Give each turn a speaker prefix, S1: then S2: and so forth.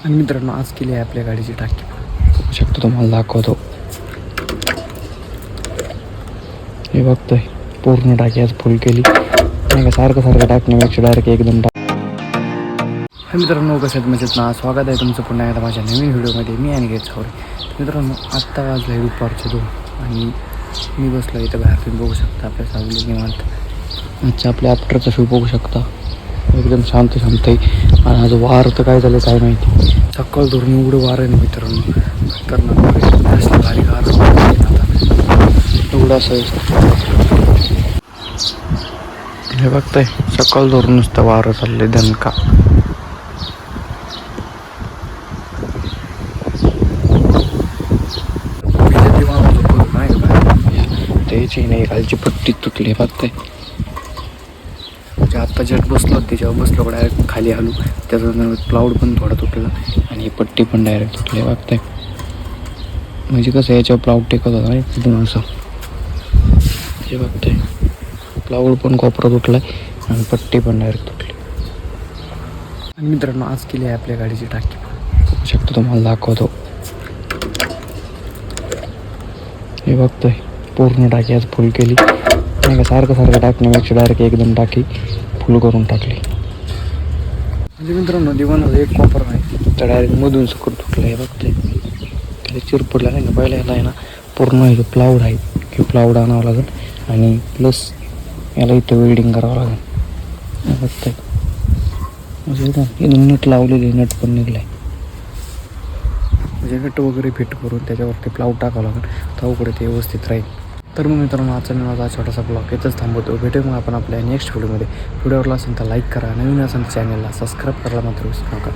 S1: आणि मित्रांनो आज केली आहे आपल्या गाडीची टाकी बघू शकतो, तुम्हाला दाखवतो. हे बघतोय पूर्ण टाकी आज फुल केली नाही का, सारखं टाकण्यापेक्षा डायरेक्ट एकदम मित्रांनो कशात मजेत ना, स्वागत आहे तुमचं पुन्हा एकदा माझ्या नवीन व्हिडिओमध्ये. मी आणि घेत मित्रांनो आत्ता वाजला आहे दुपारचे 2 आणि मी बसलो इथं बाहेर. तुम्ही बघू शकता आपल्या सावली निवांत. आजच्या आपल्या आफ्टरचा शो बघू शकता, एकदम शांत आहे. आणि आज वार तर काय झालं काय माहिती, सकाळ धरून एवढं वार आहे ना मित्रांनो, खतरनाक असलं भारी गार एवढं असं. हे बघताय सकाळ धरून नुसतं वारं चाललंय दणका. त्याची नाही खालची पट्टी तुटली बघताय. म्हणजे आत्ता जट बसलो त्याच्यावर बसलो डायरेक्ट खाली आलो, त्याचा क्लाउड पण थोडा तुटला आणि ही पट्टी पण डायरेक्ट तुटली बघताय. म्हणजे कसं याच्यावर क्लाउड टेकत होता नाही एकदम असं. हे बघताय क्लाउड पण कोपरा तुटलाय आणि पट्टी पण डायरेक्ट तुटली. आणि मित्रांनो आज केली आहे आपल्या गाडीची टाकी बघू शकतो, तुम्हाला दाखवतो. हे बघतोय पूर्ण टाकी आज फुल केली नाही का, सारखं टाकण्यापेक्षा डायरेक्ट एकदम टाकी फुल करून टाकली. म्हणजे मित्रांनो दिवाणाचा एक कॉपर नाही तर डायरेक्ट मधून सकर तुटलं. हे बघतोय त्याला चिरपडला नाही का, पहिला याला आहे ना पूर्ण हे प्लाऊड आहे की प्लाऊड आणावं लागेल आणि प्लस याला इथं वेल्डिंग करावं लागेल. हे बघतोय म्हणजे इथून नट लावलेली, नट पण निघलाय. म्हणजे नट वगैरे फिट करून त्याच्यावरती प्लाऊड टाकावं लागेल, तर ते व्यवस्थित राहील. तर मग मित्रांनो आजचा मी माझा छोटासा ब्लॉग इथंच थांबवतो. भेटू मग आपण आपल्या नेक्स्ट व्हिडिओमध्ये. व्हिडिओवरला असेल तर लाईक करा, नवीन असेल तर चॅनलला सबस्क्राईब करायला मात्र विसरू नका.